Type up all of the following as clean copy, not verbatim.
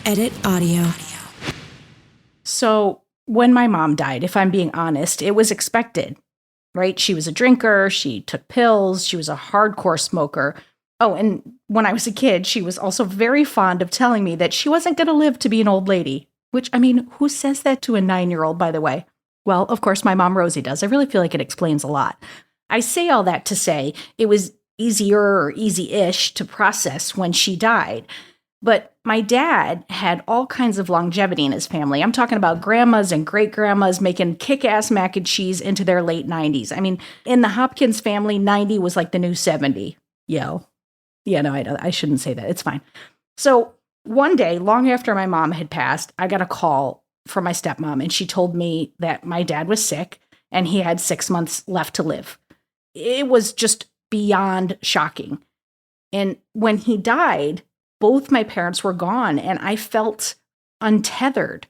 Edit audio. So when my mom died, if I'm being honest, it was expected, right? She was a drinker, she took pills, she was a hardcore smoker. Oh, and when I was a kid, she was also very fond of telling me that she wasn't going to live to be an old lady. Which, I mean, who says that to a 9-year-old, by the way? Well, of course, my mom Rosie does. I really feel like it explains a lot. I say all that to say it was easier or easy-ish to process when she died. But my dad had all kinds of longevity in his family. I'm talking about grandmas and great-grandmas making kick-ass mac and cheese into their late 90s. I mean, in the Hopkins family, 90 was like the new 70. Yo. Yeah, no, I shouldn't say that. It's fine. So one day, long after my mom had passed, I got a call from my stepmom, and she told me that my dad was sick and he had 6 months left to live. It was just beyond shocking. And when he died, both my parents were gone, and I felt untethered.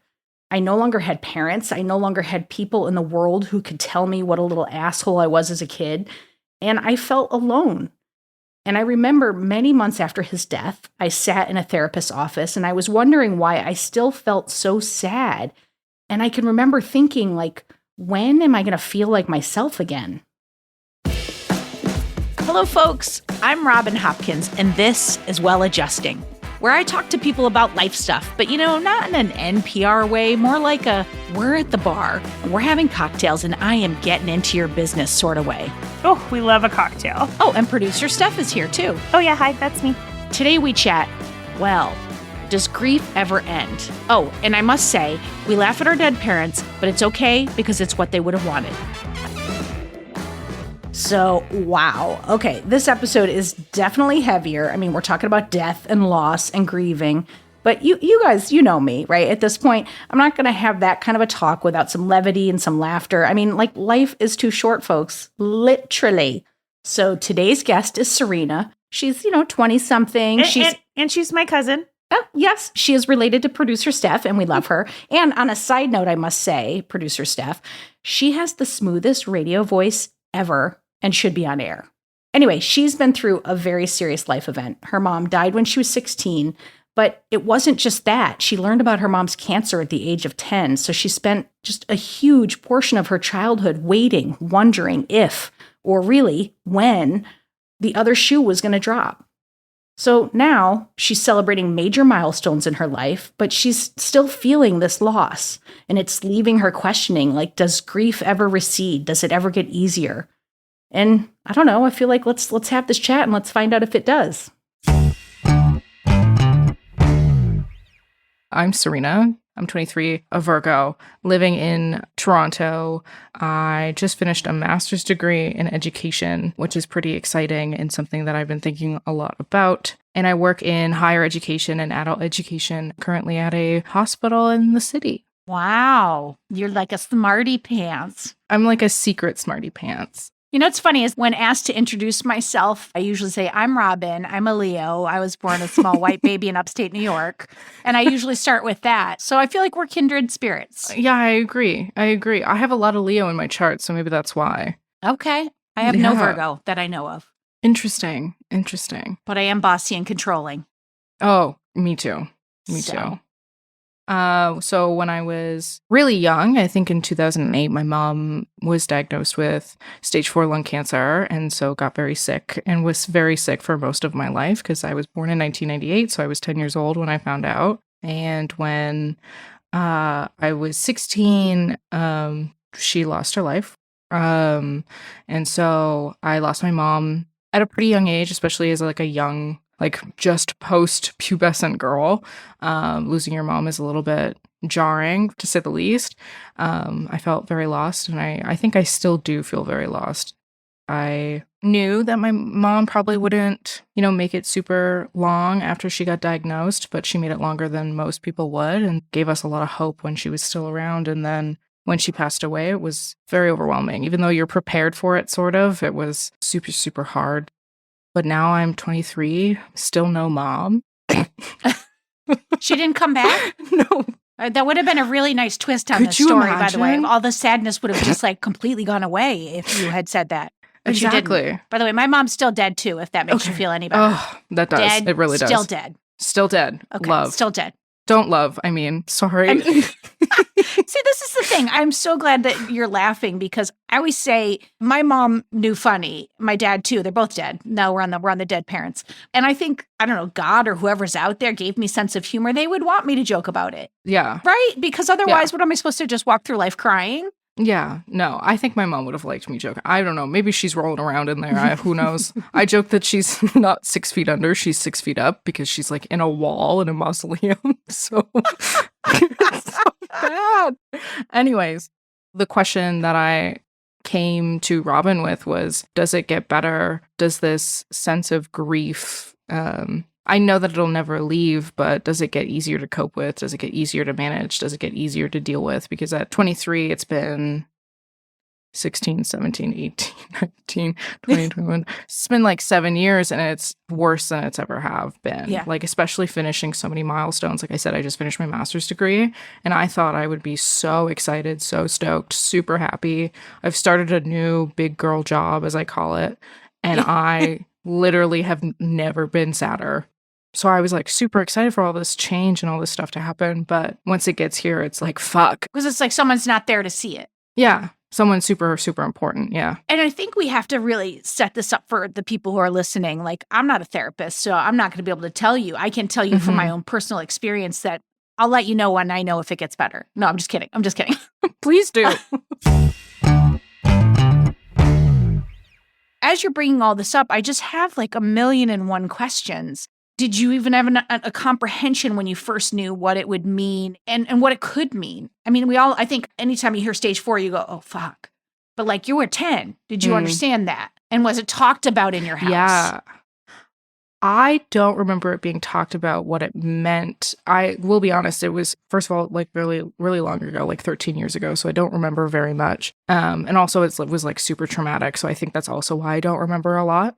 I no longer had parents. I no longer had people in the world who could tell me what a little asshole I was as a kid, and I felt alone. And I remember many months after his death, I sat in a therapist's office, and I was wondering why I still felt so sad. And I can remember thinking, like, when am I going to feel like myself again? Hello, folks. I'm Robin Hopkins, and this is Well Adjusting, where I talk to people about life stuff, but, not in an NPR way, more like we're at the bar, and we're having cocktails, and I am getting into your business sort of way. Oh, we love a cocktail. Oh, and producer Steph is here, too. Oh, yeah, hi, that's me. Today we chat, well, does grief ever end? Oh, and I must say, we laugh at our dead parents, but it's okay because it's what they would have wanted. So, wow. Okay, this episode is definitely heavier. I mean, we're talking about death and loss and grieving. But you guys, you know me, right? At this point, I'm not going to have that kind of a talk without some levity and some laughter. I mean, like, life is too short, folks. Literally. So today's guest is Sarina. She's, 20-something. And she's my cousin. Oh, yes, she is related to producer Steph, and we love her. And on a side note, I must say, producer Steph, she has the smoothest radio voice ever and should be on air. Anyway, she's been through a very serious life event. Her mom died when she was 16, but it wasn't just that. She learned about her mom's cancer at the age of 10, so she spent just a huge portion of her childhood waiting, wondering if, or really when, the other shoe was going to drop. So now she's celebrating major milestones in her life, but she's still feeling this loss, and it's leaving her questioning, like, does grief ever recede? Does it ever get easier? And I don't know, I feel like let's have this chat and let's find out if it does. I'm Sarina. I'm 23, a Virgo, living in Toronto. I just finished a master's degree in education, which is pretty exciting and something that I've been thinking a lot about. And I work in higher education and adult education, currently at a hospital in the city. Wow, you're like a smarty pants. I'm like a secret smarty pants. What's funny is when asked to introduce myself, I usually say, I'm Robin, I'm a Leo, I was born a small white baby in upstate New York, and I usually start with that. So I feel like we're kindred spirits. Yeah, I agree. I have a lot of Leo in my chart, so maybe that's why. Okay. I have no Virgo that I know of. Interesting. But I am bossy and controlling. Oh, me too. So when I was really young, I think in 2008, my mom was diagnosed with stage 4 lung cancer, and so got very sick and was very sick for most of my life because I was born in 1998, so I was 10 years old when I found out. And when I was 16, she lost her life. And so I lost my mom at a pretty young age, especially as like a young, like just post-pubescent girl. Losing your mom is a little bit jarring, to say the least. I felt very lost, and I think I still do feel very lost. I knew that my mom probably wouldn't, make it super long after she got diagnosed, but she made it longer than most people would and gave us a lot of hope when she was still around. And then when she passed away, it was very overwhelming. Even though you're prepared for it, sort of, it was super, super hard. But now I'm 23, still no mom. She didn't come back? No. That would have been a really nice twist on the story, by the way. All the sadness would have just completely gone away if you had said that. But exactly. You didn't. By the way, my mom's still dead too, if that makes you feel any better. Oh, that does. Dead, it really does. Still dead. Still dead. Okay, Love. still dead. Don't love. I mean, sorry. See, this is the thing. I'm so glad that you're laughing because I always say my mom knew funny. My dad too. They're both dead. No, we're on the dead parents. And I think, I don't know, God or whoever's out there gave me sense of humor. They would want me to joke about it. Yeah. Right? Because otherwise, what am I supposed to just walk through life crying? Yeah. No, I think my mom would have liked me joking. I don't know. Maybe she's rolling around in there. Who knows? I joke that she's not 6 feet under. She's 6 feet up because she's like in a wall in a mausoleum. So it's so bad. Anyways, the question that I came to Robin with was, does it get better? Does this sense of grief, I know that it'll never leave, but does it get easier to cope with? Does it get easier to manage? Does it get easier to deal with? Because at 23, it's been 16, 17, 18, 19, 20, 21. It's been like 7 years and it's worse than it's ever have been. Yeah. Like, especially finishing so many milestones. Like I said, I just finished my master's degree and I thought I would be so excited, so stoked, super happy. I've started a new big girl job, as I call it. And I literally have never been sadder. So I was like super excited for all this change and all this stuff to happen. But once it gets here, it's like, fuck. Because it's like someone's not there to see it. Yeah. Someone super, super important. Yeah. And I think we have to really set this up for the people who are listening. Like, I'm not a therapist, so I'm not going to be able to tell you. I can tell you from my own personal experience that I'll let you know when I know if it gets better. No, I'm just kidding. I'm just kidding. Please do. As you're bringing all this up, I just have like 1,000,001 questions. Did you even have a comprehension when you first knew what it would mean and what it could mean? I mean, I think anytime you hear stage 4, you go, oh, fuck. But like you were 10. Did you understand that? And was it talked about in your house? Yeah. I don't remember it being talked about what it meant. I will be honest, it was, first of all, like really, really long ago, like 13 years ago. So I don't remember very much. And also it was like super traumatic. So I think that's also why I don't remember a lot.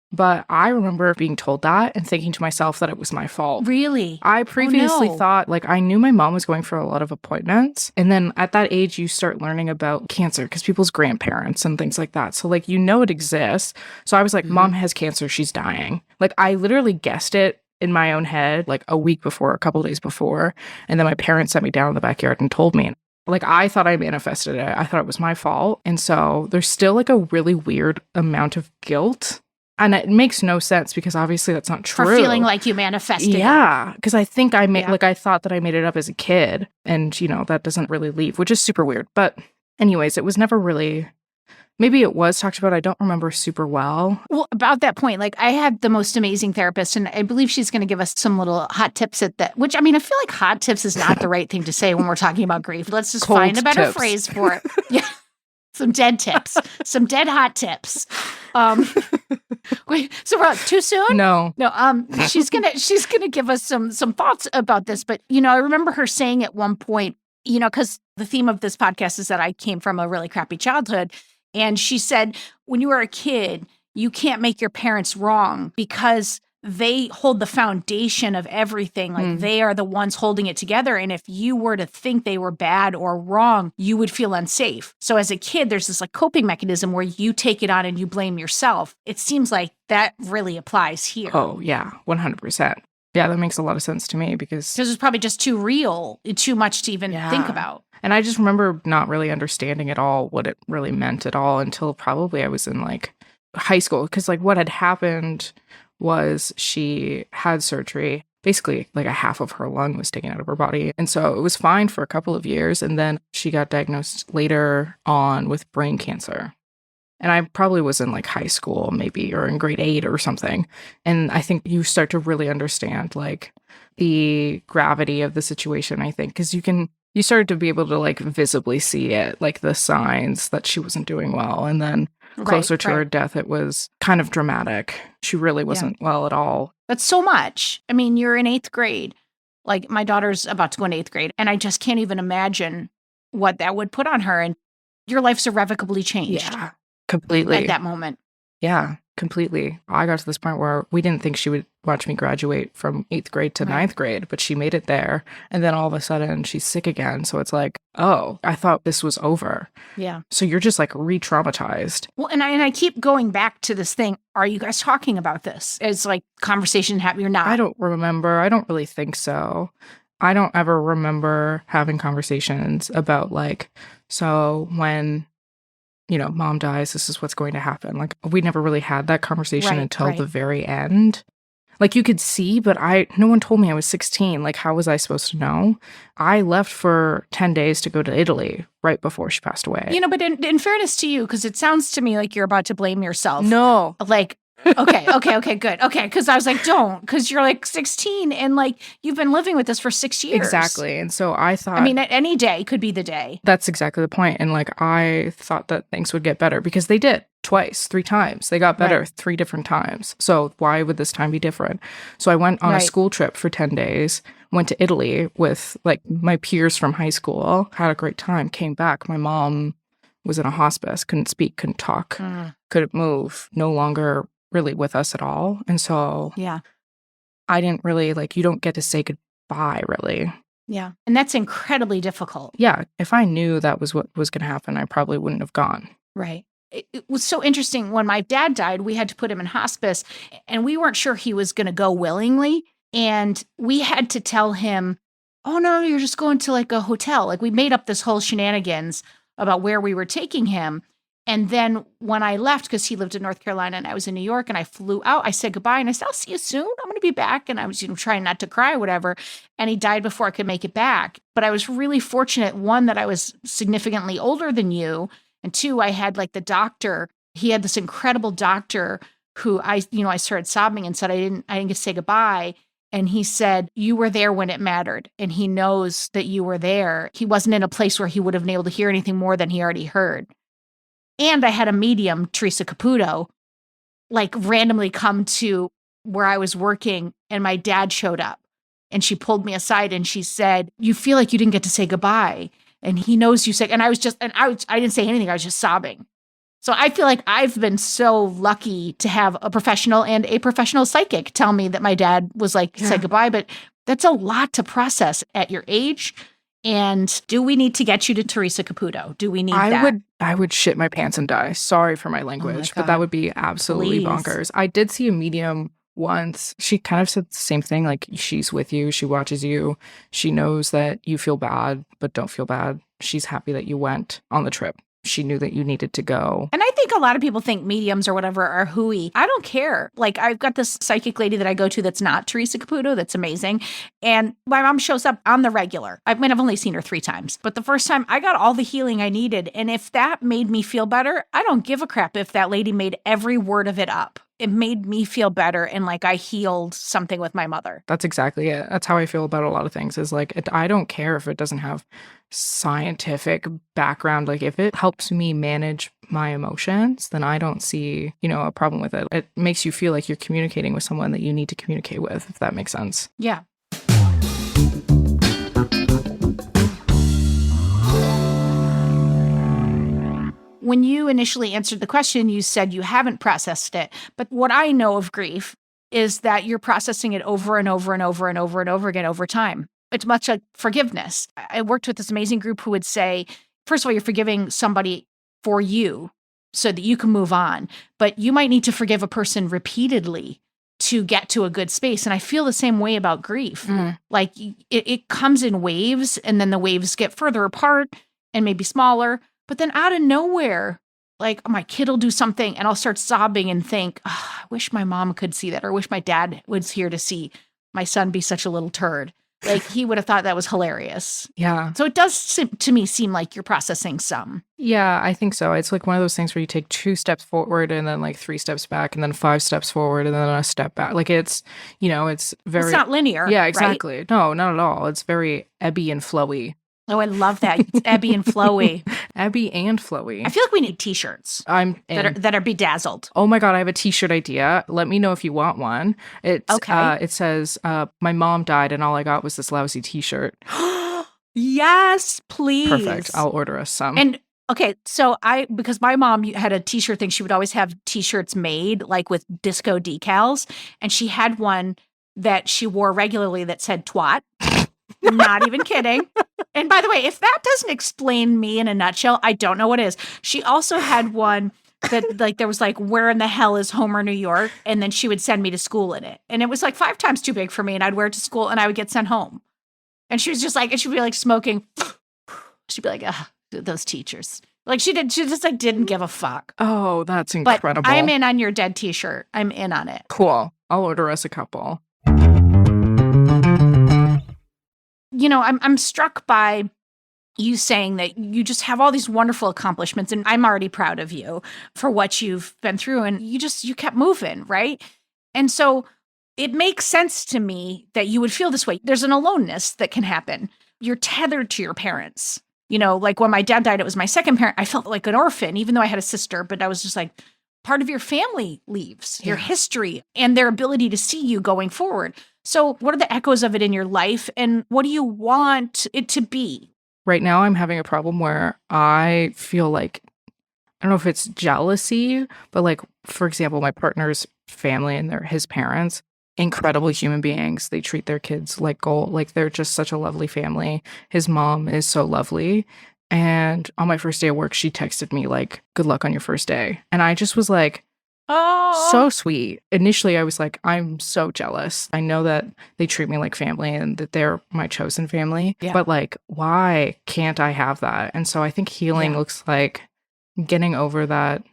But I remember being told that and thinking to myself that it was my fault. Really? I previously no. thought, like, I knew my mom was going for a lot of appointments. And then at that age, you start learning about cancer because people's grandparents and things like that. So, like, you know it exists. So I was like, Mom has cancer. She's dying. Like, I literally guessed it in my own head, like a week before, a couple days before. And then my parents sent me down in the backyard and told me. Like, I thought I manifested it. I thought it was my fault. And so there's still like a really weird amount of guilt. And it makes no sense because obviously that's not true. For feeling like you manifested it. Yeah, because I think I made, like, I thought that I made it up as a kid. And, you know, that doesn't really leave, which is super weird. But anyways, it was never really, maybe it was talked about. I don't remember super well. Well, about that point, like I had the most amazing therapist, and I believe she's going to give us some little hot tips at that, which I mean, I feel like hot tips is not the right thing to say when we're talking about grief. Let's just Cold find a better tips. phrase for it. Yeah. Some dead tips, some dead hot tips. Wait, so we're too soon? No. She's gonna give us some thoughts about this. But you know, I remember her saying at one point, you know, because the theme of this podcast is that I came from a really crappy childhood, and she said, when you were a kid, you can't make your parents wrong because they hold the foundation of everything. Like they are the ones holding it together. And if you were to think they were bad or wrong, you would feel unsafe. So as a kid, there's this like coping mechanism where you take it on and you blame yourself. It seems like that really applies here. Oh, yeah, 100%. Yeah, that makes a lot of sense to me because it's probably just too real, too much to even think about. And I just remember not really understanding at all what it really meant at all until probably I was in like high school. Because like what had happened was she had surgery. Basically, like a half of her lung was taken out of her body. And so it was fine for a couple of years. And then she got diagnosed later on with brain cancer. And I probably was in like high school, maybe, or in grade 8 or something. And I think you start to really understand like the gravity of the situation, I think, because you started to be able to like visibly see it, like the signs that she wasn't doing well. And then closer to her death, it was kind of dramatic. She really wasn't well at all. But so much. I mean, you're in 8th grade. Like my daughter's about to go in 8th grade. And I just can't even imagine what that would put on her. And your life's irrevocably changed. Yeah, completely. At that moment. Yeah, completely. I got to this point where we didn't think she would watch me graduate from 8th grade to Right. ninth grade, but she made it there. And then all of a sudden she's sick again. So it's like, oh, I thought this was over. Yeah. So you're just like re-traumatized. Well, and I keep going back to this thing. Are you guys talking about this? It's like conversation happening. You're not. I don't remember. I don't really think so. I don't ever remember having conversations about like, so when, you know, mom dies, this is what's going to happen. Like, we never really had that conversation Right, until right. the very end. Like, you could see, but no one told me I was 16. Like, how was I supposed to know? I left for 10 days to go to Italy right before she passed away. You know, but in fairness to you, because it sounds to me like you're about to blame yourself. No. Like, okay, good. Okay, because I was like, don't, because you're like 16 and like you've been living with this for 6 years. Exactly. And so I thought, I mean, any day could be the day. that's exactly the point. And like, I thought that things would get better because they did twice, 3 times. They got better Right. 3 different times. So why would this time be different? So I went on a Right. school trip for 10 days, went to Italy with like my peers from high school, had a great time, came back. My mom was in a hospice, couldn't speak, couldn't talk, couldn't move, no longer really with us at all. And so Yeah. I didn't really like, you don't get to say goodbye really. Yeah. And that's incredibly difficult. Yeah. If I knew that was what was going to happen, I probably wouldn't have gone. Right. It was so interesting. When my dad died, we had to put him in hospice and we weren't sure he was going to go willingly. And we had to tell him, oh, no, you're just going to like a hotel. Like we made up this whole shenanigans about where we were taking him. And then when I left, because he lived in North Carolina and I was in New York and I flew out, I said goodbye and I said, I'll see you soon. I'm going to be back. And I was, trying not to cry or whatever. And he died before I could make it back. But I was really fortunate, one, that I was significantly older than you. And 2, I had like the doctor. He had this incredible doctor who I started sobbing and said, I didn't get to say goodbye. And he said, you were there when it mattered. And he knows that you were there. He wasn't in a place where he would have been able to hear anything more than he already heard. And I had a medium, Teresa Caputo, like randomly come to where I was working and my dad showed up and she pulled me aside and she said, you feel like you didn't get to say goodbye. And he knows you said, and I didn't say anything. I was just sobbing. So I feel like I've been so lucky to have a professional and a professional psychic tell me that my dad was like, say goodbye. But that's a lot to process at your age. And do we need to get you to Teresa Caputo? Do we need that? I would shit my pants and die. Sorry for my language, but that God. would be absolutely Please. bonkers. I did see a medium once. She kind of said the same thing. Like, she's with you. She watches you. She knows that you feel bad, but don't feel bad. She's happy that you went on the trip. She knew that you needed to go. And I think a lot of people think mediums or whatever are hooey. I don't care. Like, I've got this psychic lady that I go to that's not Teresa Caputo. That's amazing. And my mom shows up on the regular. I've only seen her 3 times. But the first time, I got all the healing I needed. And if that made me feel better, I don't give a crap if that lady made every word of it up. It made me feel better and like I healed something with my mother. That's exactly it. That's how I feel about a lot of things, is like, I don't care if it doesn't have scientific background. Like, if it helps me manage my emotions, then I don't see, a problem with it. It makes you feel like you're communicating with someone that you need to communicate with, if that makes sense. Yeah. When you initially answered the question, you said you haven't processed it. But what I know of grief is that you're processing it over and over and over and over and over again over time. It's much like forgiveness. I worked with this amazing group who would say, first of all, you're forgiving somebody for you so that you can move on. But you might need to forgive a person repeatedly to get to a good space. And I feel the same way about grief. Like it comes in waves, and then the waves get further apart and maybe smaller. But then out of nowhere, like my kid will do something and I'll start sobbing and think, oh, I wish my mom could see that, or wish my dad was here to see my son be such a little turd. Like, he would have thought that was hilarious. Yeah. So it does to me seem like you're processing some. Yeah, I think so. It's like one of those things where you take 2 steps forward and then like 3 steps back and then 5 steps forward and then a step back. Like, it's, it's very... It's not linear. Yeah, right? exactly. No, not at all. It's very ebby and flowy. Oh, I love that. It's ebby and flowy. Ebby and flowy. I feel like we need t-shirts I'm in. that are bedazzled. Oh my God, I have a t-shirt idea. Let me know if you want one. It's Okay. It says, my mom died and all I got was this lousy t-shirt. Yes, please. Perfect. I'll order us some. And Okay, so because my mom had a t-shirt thing, she would always have t-shirts made like with disco decals, and she had one that she wore regularly that said twat. Not even kidding. And by the way, if that doesn't explain me in a nutshell, I don't know what is. She also had one that like there was like, where in the hell is Homer, New York? And then she would send me to school in it. And it was like 5 times too big for me, and I'd wear it to school and I would get sent home. And she was just like, and she'd be like smoking. She'd be like, ugh, those teachers. Like she just like didn't give a fuck. Oh, that's But incredible. I'm in on your dead t-shirt. I'm in on it. Cool. I'll order us a couple. You know, I'm struck by you saying that you just have all these wonderful accomplishments, and I'm already proud of you for what you've been through, and you kept moving, right? And so it makes sense to me that you would feel this way. There's an aloneness that can happen. You're tethered to your parents. You know, like when my dad died, it was my second parent. I felt like an orphan, even though I had a sister, but I was just like, part of your family leaves, your history, and their ability to see you going forward. So what are the echoes of it in your life, and what do you want it to be? Right now, I'm having a problem where I feel like, I don't know if it's jealousy, but like, for example, my partner's family and his parents, incredible human beings. They treat their kids like gold. Like they're just such a lovely family. His mom is so lovely. And on my first day of work, she texted me like, good luck on your first day. And I just was like, Oh, so sweet. Initially, I was like, I'm so jealous. I know that they treat me like family and that they're my chosen family. Yeah. But like, why can't I have that? And so I think healing looks like getting over that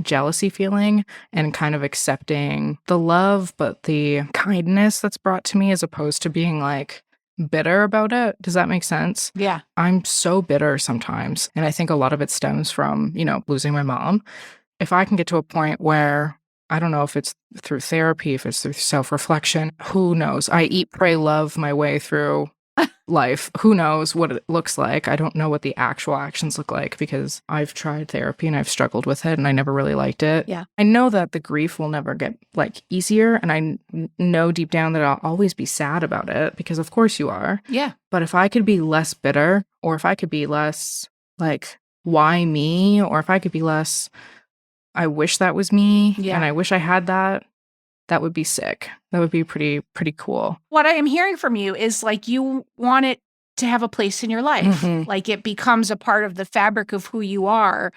jealousy feeling and kind of accepting the love, but the kindness that's brought to me, as opposed to being like bitter about it. Does that make sense? yeah. I'm so bitter sometimes. And I think a lot of it stems from, losing my mom. If I can get to a point where, I don't know if it's through therapy, if it's through self-reflection, who knows? I eat, pray, love my way through life. Who knows what it looks like? I don't know what the actual actions look like because I've tried therapy and I've struggled with it and I never really liked it. Yeah. I know that the grief will never get like easier, and I know deep down that I'll always be sad about it because of course you are. Yeah. But if I could be less bitter, or if I could be less like, why me? Or if I could be less, I wish that was me, and I wish I had that. That would be sick. That would be pretty cool. What I am hearing from you is like you want it to have a place in your life. Like it becomes a part of the fabric of who you are,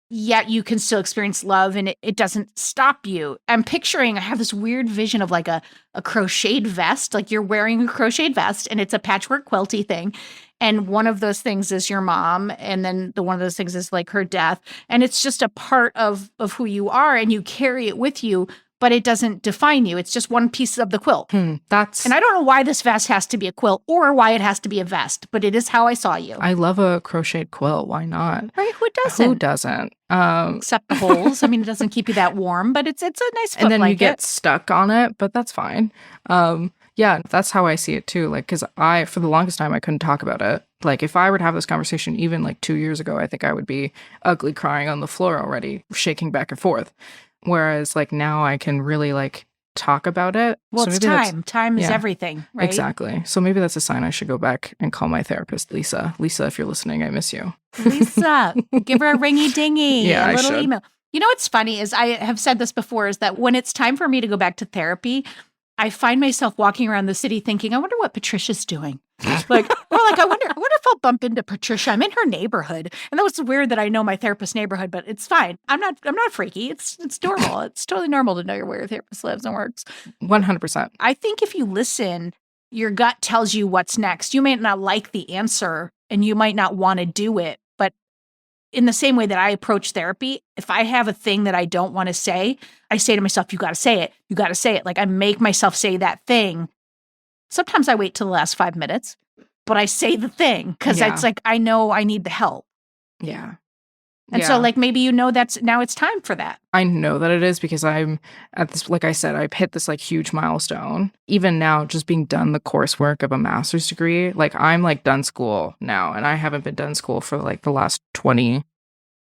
yet you can still experience love and it doesn't stop you. I'm picturing, I have this weird vision of like a crocheted vest, like you're wearing a crocheted vest and it's a patchwork quilty thing. And one of those things is your mom. And then one of those things is like her death. And it's just a part of who you are, and you carry it with you, but it doesn't define you. It's just one piece of the quilt. And I don't know why this vest has to be a quilt or why it has to be a vest, but it is how I saw you. I love a crocheted quilt. Why not? Right? Who doesn't? Who doesn't? Except the holes. I mean, it doesn't keep you that warm, but it's a nice foot and then blanket. you get stuck on it, but that's fine. Yeah, that's how I see it too. Like, because for the longest time, I couldn't talk about it. Like, if I were to have this conversation even like 2 years ago, I think I would be ugly crying on the floor already, shaking back and forth. Whereas like now I can really like talk about it. Well, so it's time. Time is everything, right? Exactly. So maybe that's a sign I should go back and call my therapist, Lisa. Lisa, if you're listening, I miss you. Lisa, give her a ringy dingy, Yeah, a little I should. email. You know what's funny is I have said this before, is that when it's time for me to go back to therapy, I find myself walking around the city thinking, I wonder what Patricia's doing. I wonder if I'll bump into Patricia. I'm in her neighborhood. And that was weird that I know my therapist's neighborhood, but it's fine. I'm not freaky. It's normal. It's totally normal to know where your therapist lives and works. 100%. I think if you listen, your gut tells you what's next. You may not like the answer and you might not want to do it, but in the same way that I approach therapy, if I have a thing that I don't want to say, I say to myself, you got to say it. You got to say it. Like I make myself say that thing. Sometimes I wait till the last 5 minutes, but I say the thing because it's like, I know I need the help. Yeah. And so like, maybe now it's time for that. I know that it is because I'm at this, like I said, I've hit this like huge milestone. Even now, just being done the coursework of a master's degree, like I'm like done school now, and I haven't been done school for like the last 20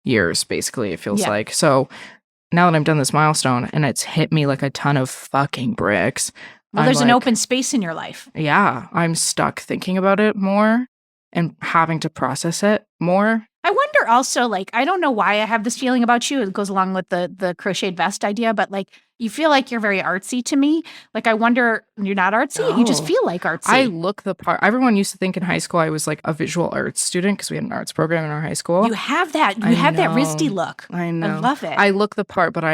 years, basically, it feels like. So now that I'm done this milestone and it's hit me like a ton of fucking bricks. Well, there's an open space in your life. Yeah, I'm stuck thinking about it more and having to process it more. I wonder also, like, I don't know why I have this feeling about you. It goes along with the crocheted vest idea, but like, you feel like you're very artsy to me. Like, I wonder, you're not artsy. You just No. feel like artsy. I look the part. Everyone used to think in high school I was like a visual arts student because we had an arts program in our high school. You have that. You I have that know. wristy look. I know. I love it. I look the part, but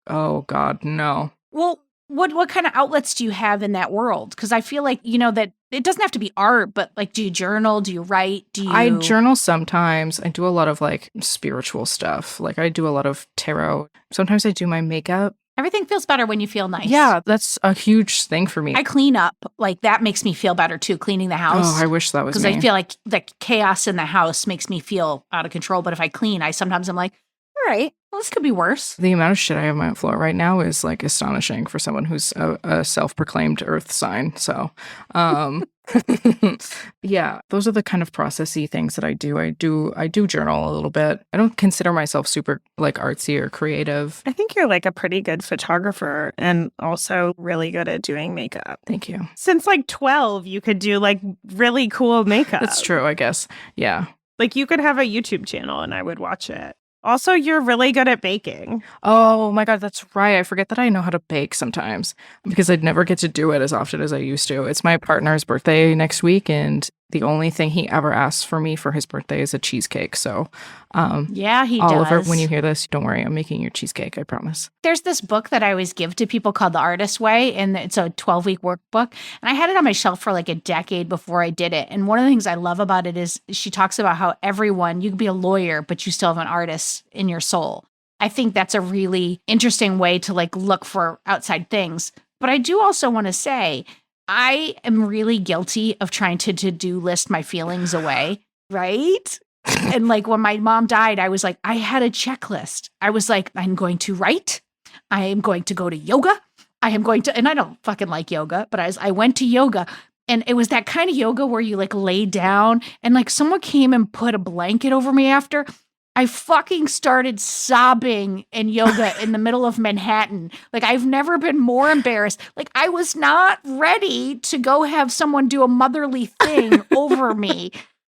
oh God, no. Well, what kind of outlets do you have in that world? Because I feel like, that it doesn't have to be art, but like, do you journal? Do you write? I journal sometimes. I do a lot of like spiritual stuff. Like I do a lot of tarot. Sometimes I do my makeup. Everything feels better when you feel nice. Yeah, that's a huge thing for me. I clean up. Like, that makes me feel better too, cleaning the house. Oh, I wish that was me. Because I feel like the chaos in the house makes me feel out of control. But if I clean, I'm like, all right, well, this could be worse. The amount of shit I have on my floor right now is like astonishing for someone who's a self-proclaimed earth sign. So, yeah, those are the kind of processy things that I do. I do journal a little bit. I don't consider myself super like artsy or creative. I think you're like a pretty good photographer and also really good at doing makeup. Thank you. Since like 12, you could do like really cool makeup. That's true, I guess. Yeah. Like you could have a YouTube channel and I would watch it. Also, you're really good at baking. Oh my God, that's right. I forget that I know how to bake sometimes because I'd never get to do it as often as I used to. It's my partner's birthday next week, and the only thing he ever asks for me for his birthday is a cheesecake. So, yeah, he Oliver, does. when you hear this, don't worry. I'm making your cheesecake, I promise. There's this book that I always give to people called The Artist's Way, and it's a 12-week workbook. And I had it on my shelf for like a decade before I did it. And one of the things I love about it is she talks about how you can be a lawyer, but you still have an artist in your soul. I think that's a really interesting way to like look for outside things. But I do also want to say, I am really guilty of trying to to-do list my feelings away, right? And like when my mom died, I was like, I had a checklist. I was like, I'm going to write. I am going to go to yoga. I am going to, and I don't fucking like yoga, but I went to yoga. And it was that kind of yoga where you like lay down and like someone came and put a blanket over me after. I fucking started sobbing in yoga in the middle of Manhattan. Like, I've never been more embarrassed. Like, I was not ready to go have someone do a motherly thing over me.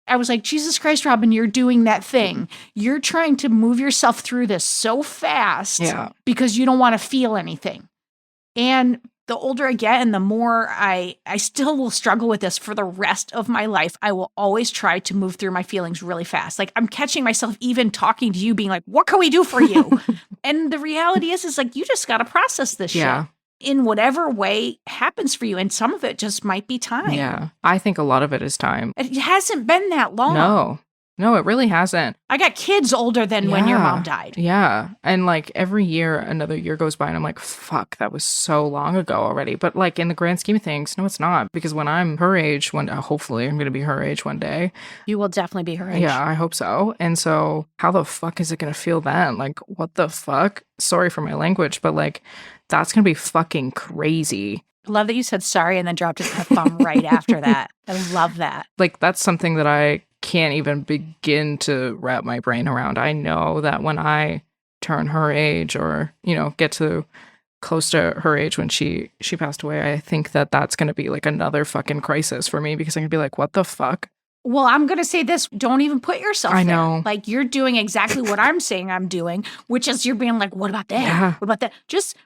I was like, Jesus Christ, Robin, you're doing that thing. You're trying to move yourself through this so fast because you don't want to feel anything. And the older I get and the more I still will struggle with this for the rest of my life. I will always try to move through my feelings really fast. Like, I'm catching myself even talking to you being like, what can we do for you? And the reality is like, you just got to process this shit in whatever way happens for you. And some of it just might be time. Yeah. I think a lot of it is time. It hasn't been that long. No, it really hasn't. I got kids older than when your mom died. Yeah. And like every year, another year goes by and I'm like, fuck, that was so long ago already. But like in the grand scheme of things, no, it's not. Because when I'm her age, hopefully I'm going to be her age one day. You will definitely be her age. Yeah, I hope so. And so how the fuck is it going to feel then? Like, what the fuck? Sorry for my language, but like, that's going to be fucking crazy. Love that you said sorry and then dropped an F-bomb right after that. I love that. Like, that's something that I can't even begin to wrap my brain around. I know that when I turn her age or, get to close to her age when she passed away, I think that that's going to be like another fucking crisis for me because I'm going to be like, what the fuck? Well, I'm going to say this. Don't even put yourself I there. know. Like, you're doing exactly what I'm saying I'm doing, which is you're being like, what about that? Yeah. What about that? Just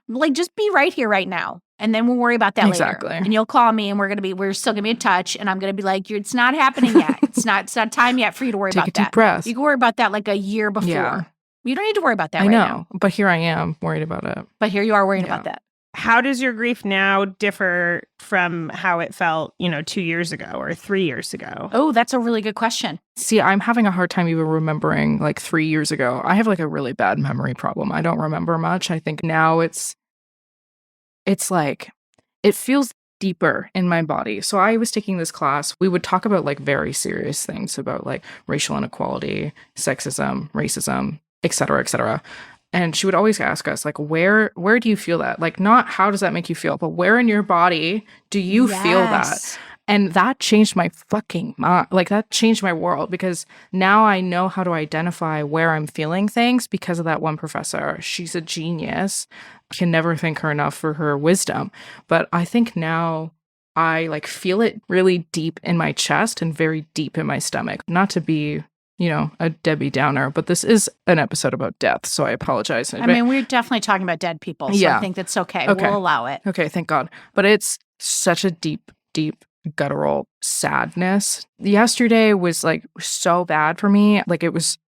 be right here right now. And then we'll worry about that Exactly. later. And you'll call me and we're still going to be in touch. And I'm going to be like, it's not happening yet. It's not time yet for you to worry about that. Take a deep breath. You can worry about that like a year before. Yeah. You don't need to worry about that I right know, now. but here I am worried about it. But here you are worrying about that. How does your grief now differ from how it felt, 2 years ago or 3 years ago? Oh, that's a really good question. See, I'm having a hard time even remembering like 3 years ago. I have like a really bad memory problem. I don't remember much. I think now it's like, it feels deeper in my body. So I was taking this class. We would talk about like very serious things about like racial inequality, sexism, racism, et cetera, et cetera. And she would always ask us, like, where do you feel that? Like, not how does that make you feel, but where in your body do you feel that? And that changed my fucking mind. Like, that changed my world because now I know how to identify where I'm feeling things because of that one professor. She's a genius. I can never thank her enough for her wisdom. But I think now I like feel it really deep in my chest and very deep in my stomach. Not to be, a Debbie Downer, but this is an episode about death, so I apologize. I mean, we're definitely talking about dead people, so Yeah. I think that's okay. Okay. We'll allow it. Okay, thank God. But it's such a deep, deep guttural sadness. Yesterday was like so bad for me. Like it was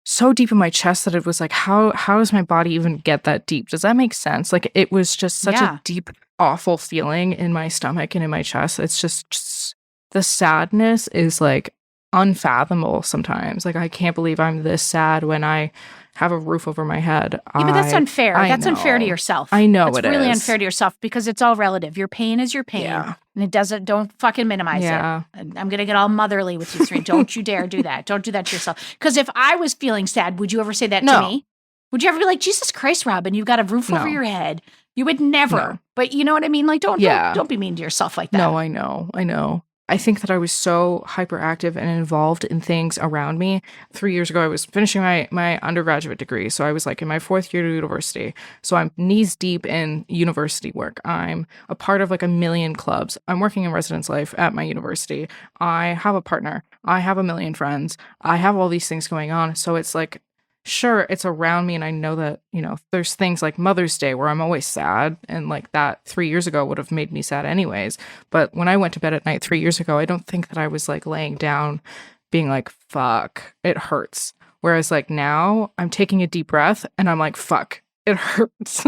so deep in my chest that it was like, how does my body even get that deep? Does that make sense? Like it was just such Yeah. a deep, awful feeling in my stomach and in my chest. It's just the sadness is like unfathomable sometimes. Like I can't believe I'm this sad when I have a roof over my head. Yeah, but that's unfair. I That's unfair to know. yourself. I know It's it really is. unfair to yourself because it's all relative. Your pain is your pain. Yeah. And don't fucking minimize Yeah. it. And I'm going to get all motherly with you, Sarina. Don't you dare do that. Don't do that to yourself. Because if I was feeling sad, would you ever say that to No. me? Would you ever be like, Jesus Christ, Robin, you've got a roof over No. your head? You would never. No. But you know what I mean? Like, don't be mean to yourself like that. No, I know. I think that I was so hyperactive and involved in things around me. 3 years ago, I was finishing my undergraduate degree. So I was like in my 4th year of university. So I'm knees deep in university work. I'm a part of like a million clubs. I'm working in residence life at my university. I have a partner. I have a million friends. I have all these things going on. So it's like, sure, it's around me. And I know that, there's things like Mother's Day where I'm always sad. And like that 3 years ago would have made me sad anyways. But when I went to bed at night 3 years ago, I don't think that I was like laying down being like, fuck, it hurts. Whereas like now I'm taking a deep breath and I'm like, fuck, it hurts.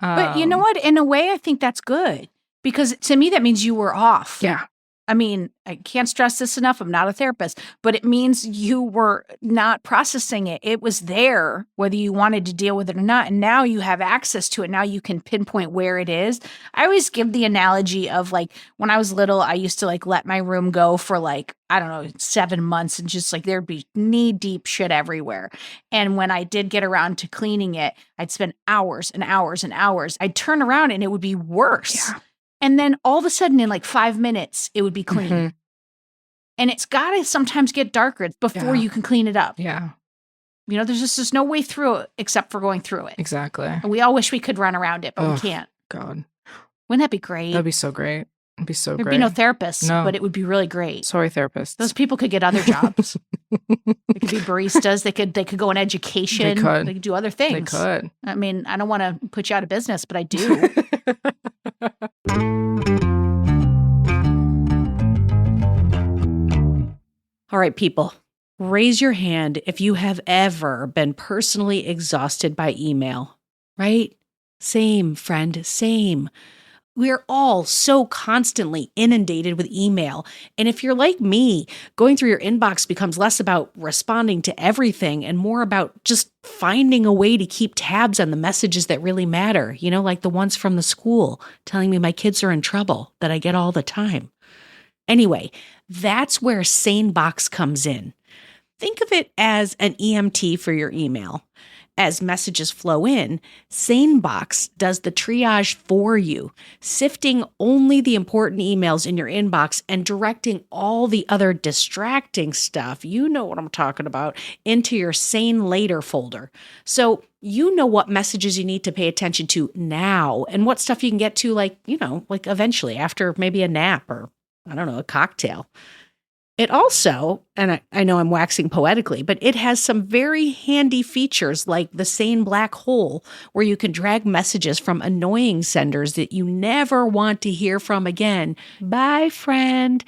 But you know what? In a way, I think that's good. Because to me, that means you were off. Yeah. I mean, I can't stress this enough. I'm not a therapist, but it means you were not processing it. It was there, whether you wanted to deal with it or not. And now you have access to it. Now you can pinpoint where it is. I always give the analogy of like when I was little, I used to like let my room go for like, I don't know, 7 months and just like there'd be knee deep shit everywhere. And when I did get around to cleaning it, I'd spend hours and hours and hours. I'd turn around and it would be worse. Yeah. And then all of a sudden in like 5 minutes, it would be clean. Mhm. And it's got to sometimes get darker before Yeah. you can clean it up. Yeah, There's no way through it except for going through it. exactly. And we all wish we could run around it, but we Ugh. can't. God, Wouldn't that be great? that'd be so great. It'd be so There'd great. be no therapists, No. but it would be really great. Sorry, therapists. Those people could get other jobs. They could be baristas. They could go in education. They could. They could do other things. They could. I mean, I don't want to put you out of business, but I do. All right, people, raise your hand if you have ever been personally exhausted by email, right? Same, friend, same. We're all so constantly inundated with email. And if you're like me, going through your inbox becomes less about responding to everything and more about just finding a way to keep tabs on the messages that really matter, like the ones from the school telling me my kids are in trouble that I get all the time. Anyway, that's where SaneBox comes in. Think of it as an EMT for your email. As messages flow in, SaneBox does the triage for you, sifting only the important emails in your inbox and directing all the other distracting stuff, you know what I'm talking about, into your Sane Later folder. So you know what messages you need to pay attention to now and what stuff you can get to like eventually after maybe a nap or, I don't know, a cocktail. It also, and I know I'm waxing poetically, but it has some very handy features like the Sane Black Hole, where you can drag messages from annoying senders that you never want to hear from again. Bye, friend.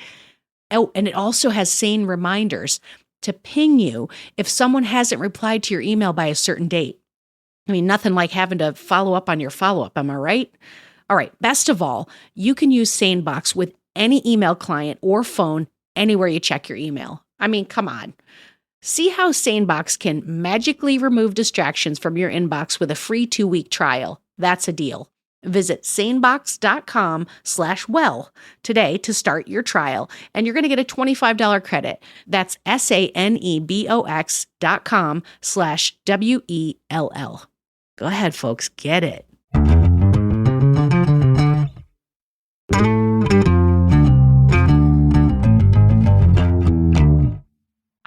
Oh, and it also has Sane reminders to ping you if someone hasn't replied to your email by a certain date. I mean, nothing like having to follow up on your follow-up, am I right? All right, best of all, you can use SaneBox with any email client or phone anywhere you check your email. I mean, come on. See how SaneBox can magically remove distractions from your inbox with a free 2-week trial. That's a deal. Visit sanebox.com/well today to start your trial, and you're going to get a $25 credit. That's sanebox.com/WELL. Go ahead, folks. Get it.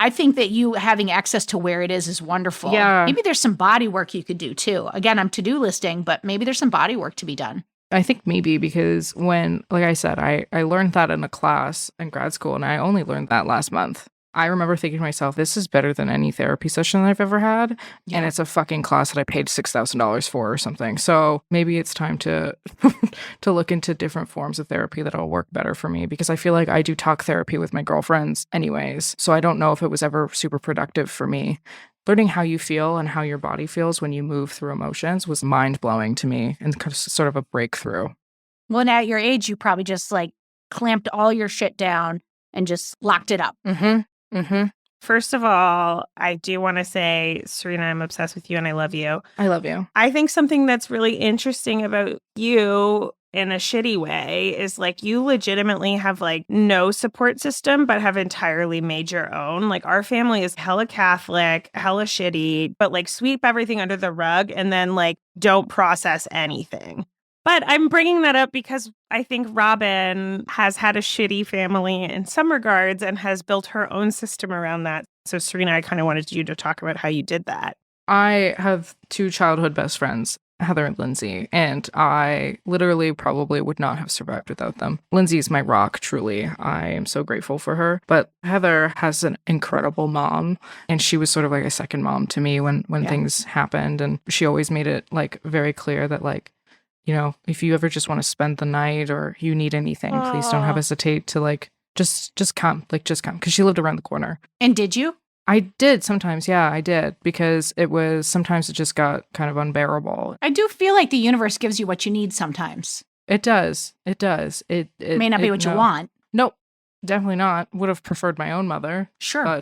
I think that you having access to where it is wonderful. Yeah. Maybe there's some body work you could do too. Again, I'm to-do listing, but maybe there's some body work to be done. I think maybe because when, like I said, I learned that in a class in grad school, and I only learned that last month. I remember thinking to myself, this is better than any therapy session I've ever had. Yeah. And it's a fucking class that I paid $6,000 for or something. So maybe it's time to to look into different forms of therapy that'll work better for me, because I feel like I do talk therapy with my girlfriends anyways. So I don't know if it was ever super productive for me. Learning how you feel and how your body feels when you move through emotions was mind-blowing to me and kind of sort of a breakthrough. Well, and at your age, you probably just like clamped all your shit down and just locked it up. First of all, I do want to say, Sarina, I'm obsessed with you and I love you. I love you. I think something that's really interesting about you in a shitty way is like you legitimately have like no support system, but have entirely made your own. Like our family is hella Catholic, hella shitty, but like sweep everything under the rug and then like don't process anything. But I'm bringing that up because I think Robin has had a shitty family in some regards and has built her own system around that. So, Sarina, I kind of wanted you to talk about how you did that. I have 2 childhood best friends, Heather and Lindsay, and I literally probably would not have survived without them. Lindsay is my rock, truly. I am so grateful for her. But Heather has an incredible mom, and she was sort of like a second mom to me when things happened. And she always made it like very clear that like, you know, if you ever just want to spend the night or you need anything, please don't hesitate to like just come, just come, because she lived around the corner. And did you? I did sometimes, yeah, I did, because sometimes it just got kind of unbearable. I do feel like the universe gives you what you need sometimes. It does. It May not be what you want. Nope, definitely not. Would have preferred my own mother. Sure.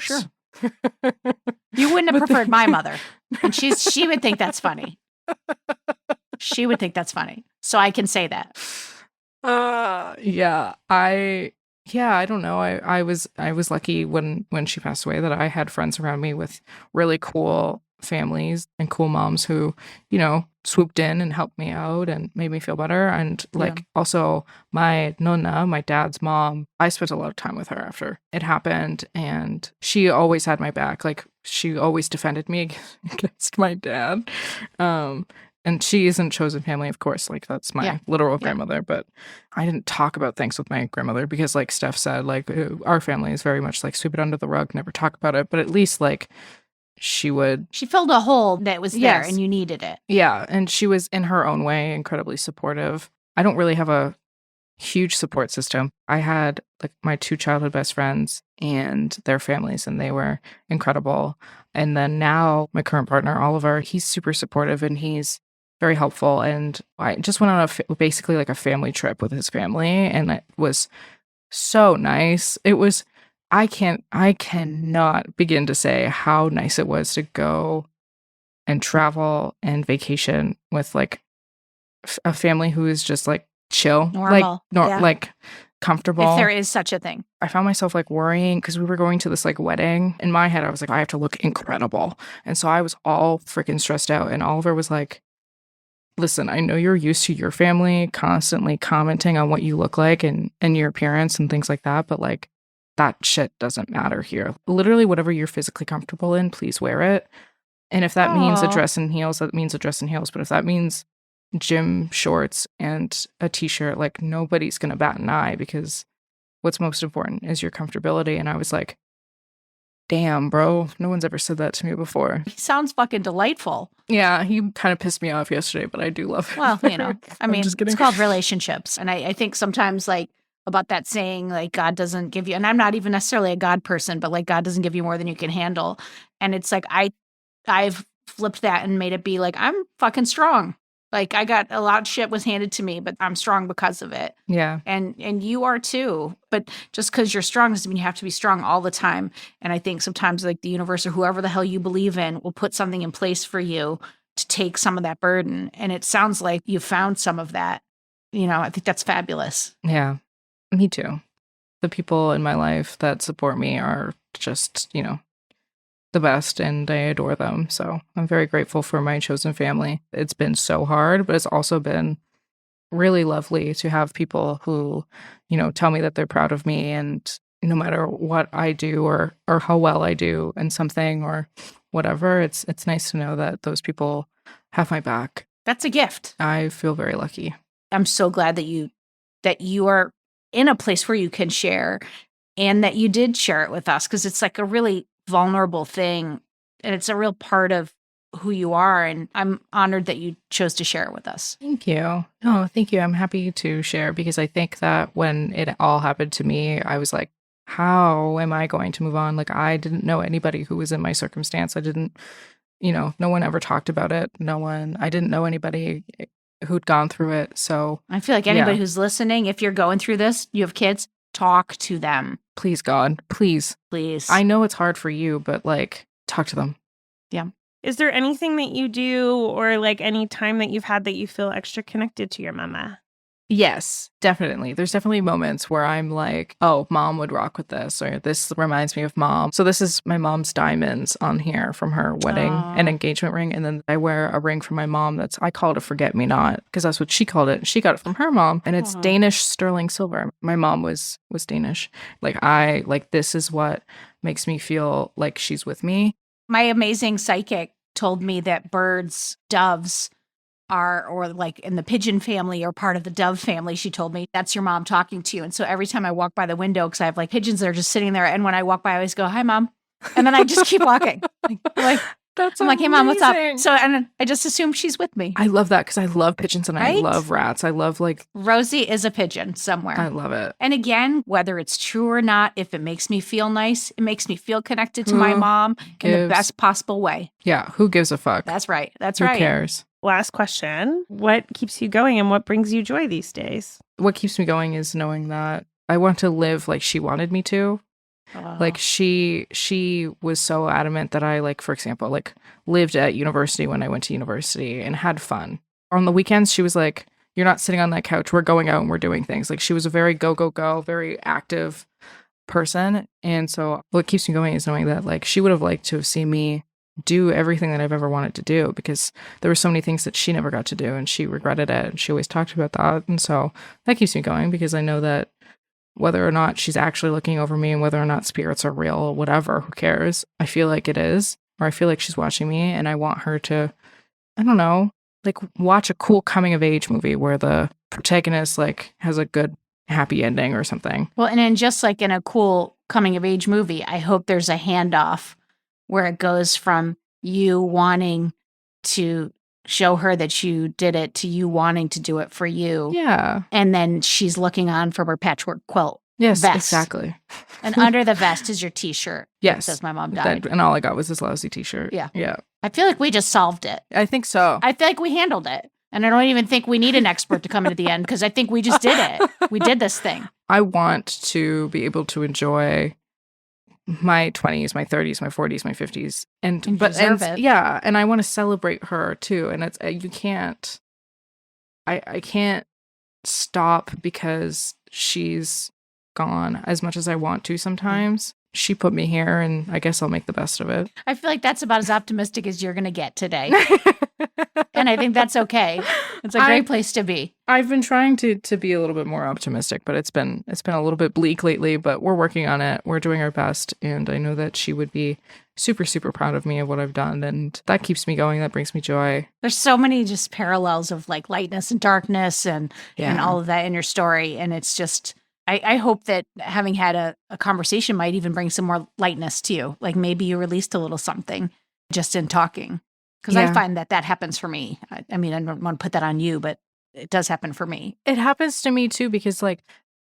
You wouldn't have preferred my mother. And she would think that's funny. She would think that's funny. So I can say that. I don't know. I was lucky when she passed away that I had friends around me with really cool families and cool moms who, you know, swooped in and helped me out and made me feel better. And like also my nonna, my dad's mom, I spent a lot of time with her after it happened, and she always had my back. Like she always defended me against my dad. And she isn't chosen family, of course. Like, that's my literal grandmother. But I didn't talk about things with my grandmother because, like Steph said, like, our family is very much like sweep it under the rug, never talk about it. But at least, like, she filled a hole that was there and you needed it. Yeah. And she was, in her own way, incredibly supportive. I don't really have a huge support system. I had, like, my 2 childhood best friends and their families, and they were incredible. And then now my current partner, Oliver, he's super supportive and he's very helpful. And I just went on basically like a family trip with his family, and it was so nice. It was, I cannot begin to say how nice it was to go and travel and vacation with like a family who is just like chill, normal, like comfortable. If there is such a thing. I found myself like worrying because we were going to this like wedding. In my head, I was like, I have to look incredible. And so I was all freaking stressed out. And Oliver was like, listen, I know you're used to your family constantly commenting on what you look like and your appearance and things like that, but like that shit doesn't matter here. Literally, whatever you're physically comfortable in, please wear it. And if that means a dress and heels, that means a dress and heels. But if that means gym shorts and a t-shirt, like nobody's going to bat an eye, because what's most important is your comfortability. And I was like, damn, bro, no one's ever said that to me before. He sounds fucking delightful. Yeah, he kind of pissed me off yesterday, but I do love him. Well, you know, I mean, it's called relationships. And I think sometimes like about that saying, like, God doesn't give you, and I'm not even necessarily a God person, but like God doesn't give you more than you can handle. And it's like, I've flipped that and made it be like, I'm fucking strong. Like I got a lot of shit was handed to me, but I'm strong because of it. Yeah. And you are too. But just because you're strong doesn't mean you have to be strong all the time. And I think sometimes like the universe or whoever the hell you believe in will put something in place for you to take some of that burden. And it sounds like you found some of that. You know, I think that's fabulous. Yeah, me too. The people in my life that support me are just, you know, the best, and I adore them. So I'm very grateful for my chosen family. It's been so hard, but it's also been really lovely to have people who, you know, tell me that they're proud of me, and no matter what I do or how well I do in something or whatever, it's nice to know that those people have my back. That's a gift. I feel very lucky. I'm so glad that you are in a place where you can share. and that you did share it with us, because it's like a really vulnerable thing and it's a real part of who you are. And I'm honored that you chose to share it with us. Thank you. No, thank you. I'm happy to share because I think that when it all happened to me, I was like, how am I going to move on? Like, I didn't know anybody who was in my circumstance. I didn't, no one ever talked about it. I didn't know anybody who'd gone through it. So I feel like anybody who's listening, if you're going through this, you have kids, talk to them. Please, God, please. Please. I know it's hard for you, but like, talk to them. Yeah. Is there anything that you do or like any time that you've had that you feel extra connected to your mama? Yes, definitely. There's definitely moments where I'm like, oh, mom would rock with this, or this reminds me of mom. So this is my mom's diamonds on here from her wedding and engagement ring. And then I wear a ring from my mom I call it a forget-me-not because that's what she called it. She got it from her mom and it's Danish sterling silver. My mom was Danish. This is what makes me feel like she's with me. My amazing psychic told me that birds, doves, or like in the pigeon family or part of the dove family. She told me that's your mom talking to you. And so every time I walk by the window, because I have like pigeons that are just sitting there, and when I walk by, I always go, "Hi, Mom," and then I just keep walking. That's I'm like, "Hey, Mom, what's up?" So and I just assume she's with me. I love that because I love pigeons and I Right? love rats. I love Rosie is a pigeon somewhere. I love it. And again, whether it's true or not, if it makes me feel nice, it makes me feel connected to my Who mom in the gives- best possible way. Yeah, who gives a fuck? That's right. That's Who right. cares? Last question. What keeps you going and what brings you joy these days? What keeps me going is knowing that I want to live like she wanted me to. Like she was so adamant that I, like, for example, like lived at university when I went to university and had fun. On the weekends, she was like, "You're not sitting on that couch. We're going out and we're doing things." Like she was a very go, very active person. And so what keeps me going is knowing that like she would have liked to have seen me do everything that I've ever wanted to do, because there were so many things that she never got to do and she regretted it. And she always talked about that. And so that keeps me going because I know that whether or not she's actually looking over me and whether or not spirits are real or whatever, who cares? I feel like it is, or I feel like she's watching me and I want her to, I don't know, like watch a cool coming of age movie where the protagonist like has a good happy ending or something. Well, and then just like in a cool coming of age movie, I hope there's a handoff where it goes from you wanting to show her that you did it to you wanting to do it for you. Yeah. And then she's looking on from her patchwork quilt. Yes, vest. exactly. And under the vest is your t-shirt. Yes. That says my mom died. And all I got was this lousy t-shirt. Yeah. Yeah. I feel like we just solved it. I think so. I feel like we handled it. And I don't even think we need an expert to come in at the end because I think we just did it. We did this thing. I want to be able to enjoy my 20s, my 30s, my 40s, my 50s. And deserve it. Yeah, and I want to celebrate her too. And it's you can't I can't stop because she's gone as much as I want to sometimes. She put me here and I guess I'll make the best of it. I feel like that's about as optimistic as you're going to get today. And I think that's okay. It's a great place to be. I've been trying to be a little bit more optimistic, but it's been a little bit bleak lately, but we're working on it. We're doing our best. And I know that she would be super, super proud of me of what I've done. And that keeps me going. That brings me joy. There's so many just parallels of like lightness and darkness and all of that in your story. And it's just, I hope that having had a conversation might even bring some more lightness to you. Like maybe you released a little something just in talking. Because I find that happens for me. I mean, I don't want to put that on you, but it does happen for me. It happens to me too, because like,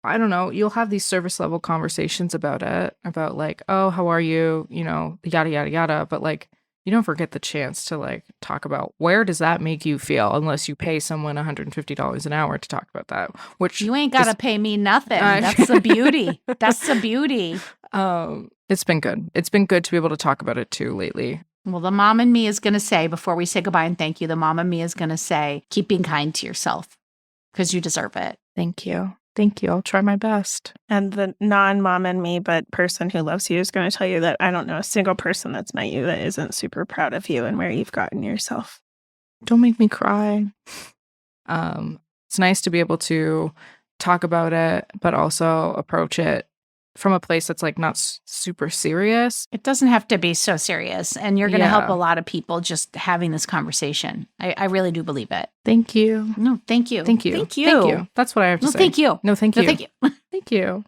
I don't know, you'll have these service level conversations about it, about like, oh, how are you? You know, yada, yada, yada. But like, you don't forget the chance to like talk about where does that make you feel unless you pay someone $150 an hour to talk about that, which you ain't got to pay me nothing. That's the beauty. That's the beauty. It's been good. It's been good to be able to talk about it too lately. Well, the mom in me is going to say, before we say goodbye and thank you, the mom in me is going to say, keep being kind to yourself because you deserve it. Thank you. Thank you. I'll try my best. And the non-mom in me, but person who loves you is going to tell you that I don't know a single person that's met you that isn't super proud of you and where you've gotten yourself. Don't make me cry. It's nice to be able to talk about it, but also approach it from a place that's like not super serious. It doesn't have to be so serious. And you're going to help a lot of people just having this conversation. I really do believe it. Thank you. No, thank you. Thank you. Thank you. Thank you. That's what I have to say. Thank you. No, thank you. No, thank you. Thank you.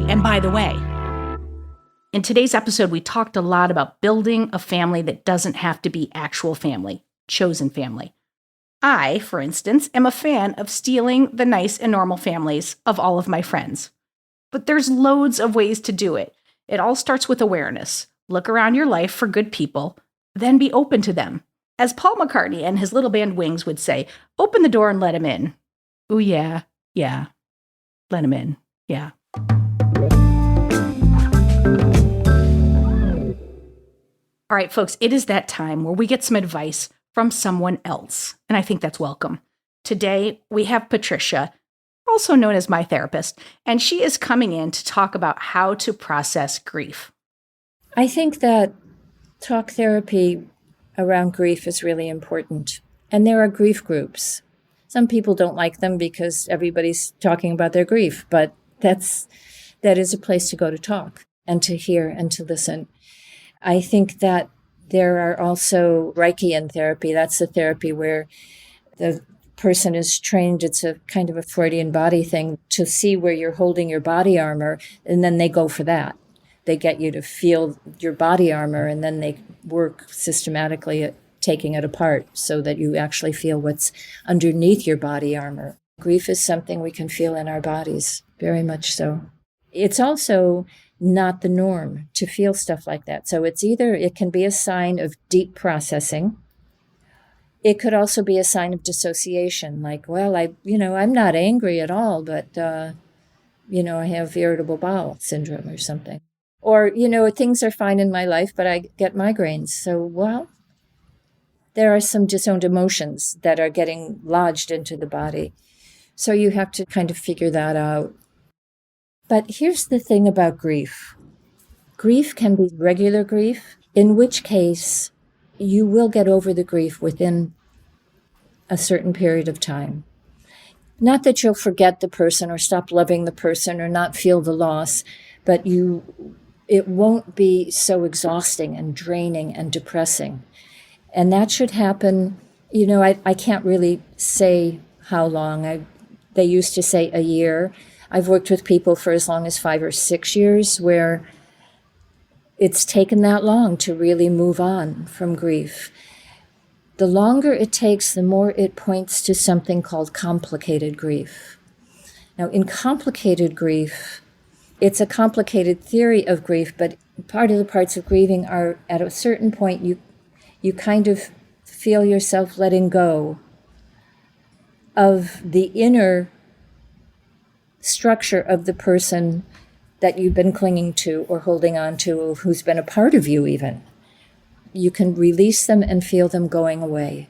And by the way, in today's episode, we talked a lot about building a family that doesn't have to be actual family, chosen family. I, for instance, am a fan of stealing the nice and normal families of all of my friends. But there's loads of ways to do it. It all starts with awareness. Look around your life for good people, then be open to them. As Paul McCartney and his little band Wings would say, open the door and let him in. Ooh, yeah. Let him in. Yeah. All right, folks, it is that time where we get some advice from someone else, and I think that's welcome. Today, we have Patricia, also known as my therapist, and she is coming in to talk about how to process grief. I think that talk therapy around grief is really important. And there are grief groups. Some people don't like them because everybody's talking about their grief, but that is a place to go to talk and to hear and to listen. I think that there are also Reichian therapy. That's the therapy where the person is trained. It's a kind of a Freudian body thing to see where you're holding your body armor, and then they go for that. They get you to feel your body armor, and then they work systematically at taking it apart so that you actually feel what's underneath your body armor. Grief is something we can feel in our bodies, very much so. It's also not the norm to feel stuff like that. So it can be a sign of deep processing. It could also be a sign of dissociation, like, well, I'm not angry at all, but, I have irritable bowel syndrome or something. Or, things are fine in my life, but I get migraines. So, well, there are some disowned emotions that are getting lodged into the body. So you have to kind of figure that out. But here's the thing about grief. Grief can be regular grief, in which case you will get over the grief within a certain period of time. Not that you'll forget the person or stop loving the person or not feel the loss, but it won't be so exhausting and draining and depressing. And that should happen, I can't really say how long. They used to say a year. I've worked with people for as long as 5 or 6 years where it's taken that long to really move on from grief. The longer it takes, the more it points to something called complicated grief. Now, in complicated grief, it's a complicated theory of grief, but part of the parts of grieving are at a certain point you kind of feel yourself letting go of the inner structure of the person that you've been clinging to or holding on to, or who's been a part of you even. You can release them and feel them going away.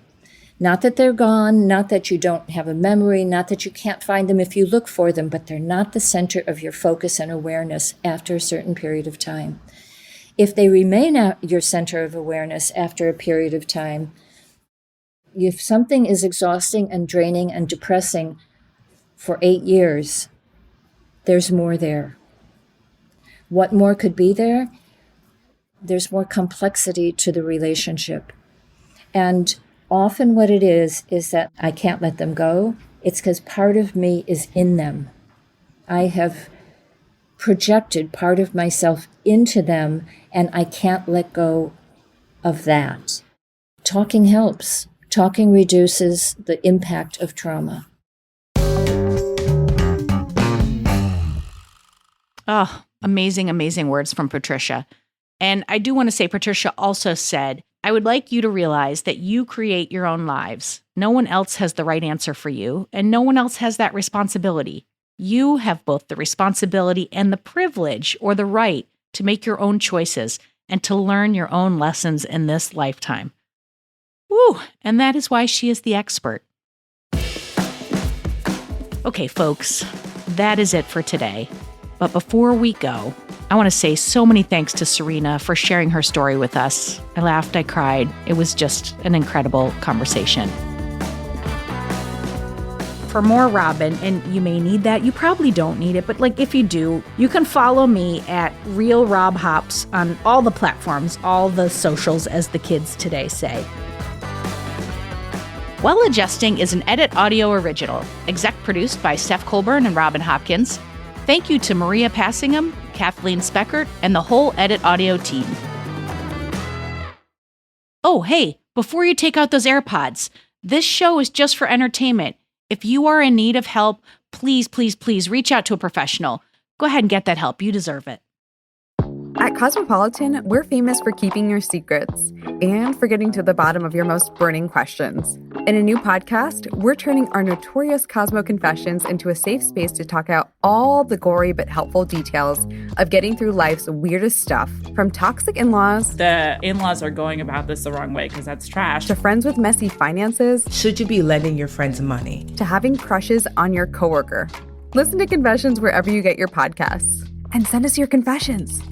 Not that they're gone, not that you don't have a memory, not that you can't find them if you look for them, but they're not the center of your focus and awareness after a certain period of time. If they remain at your center of awareness after a period of time, if something is exhausting and draining and depressing for 8 years, there's more there. What more could be there? There's more complexity to the relationship. And often what it is that I can't let them go. It's because part of me is in them. I have projected part of myself into them, and I can't let go of that. Talking helps. Talking reduces the impact of trauma. Oh, amazing, amazing words from Patricia. And I do want to say, Patricia also said, I would like you to realize that you create your own lives. No one else has the right answer for you, and no one else has that responsibility. You have both the responsibility and the privilege or the right to make your own choices and to learn your own lessons in this lifetime. Woo! And that is why she is the expert. Okay, folks, that is it for today. But before we go, I want to say so many thanks to Sarina for sharing her story with us. I laughed, I cried. It was just an incredible conversation. For more Robin, and you may need that, you probably don't need it, but if you do, you can follow me at Real Rob Hops on all the platforms, all the socials, as the kids today say. Well Adjusting is an Edit Audio original, exec produced by Steph Colburn and Robin Hopkins. Thank you to Maria Passingham, Kathleen Speckert, and the whole Edit Audio team. Oh, hey, before you take out those AirPods, this show is just for entertainment. If you are in need of help, please, please, please reach out to a professional. Go ahead and get that help. You deserve it. At Cosmopolitan, we're famous for keeping your secrets and for getting to the bottom of your most burning questions. In a new podcast, we're turning our notorious Cosmo confessions into a safe space to talk out all the gory but helpful details of getting through life's weirdest stuff, from toxic in-laws. The in-laws are going about this the wrong way because that's trash. To friends with messy finances. Should you be lending your friends money? To having crushes on your coworker. Listen to Confessions wherever you get your podcasts. And send us your confessions.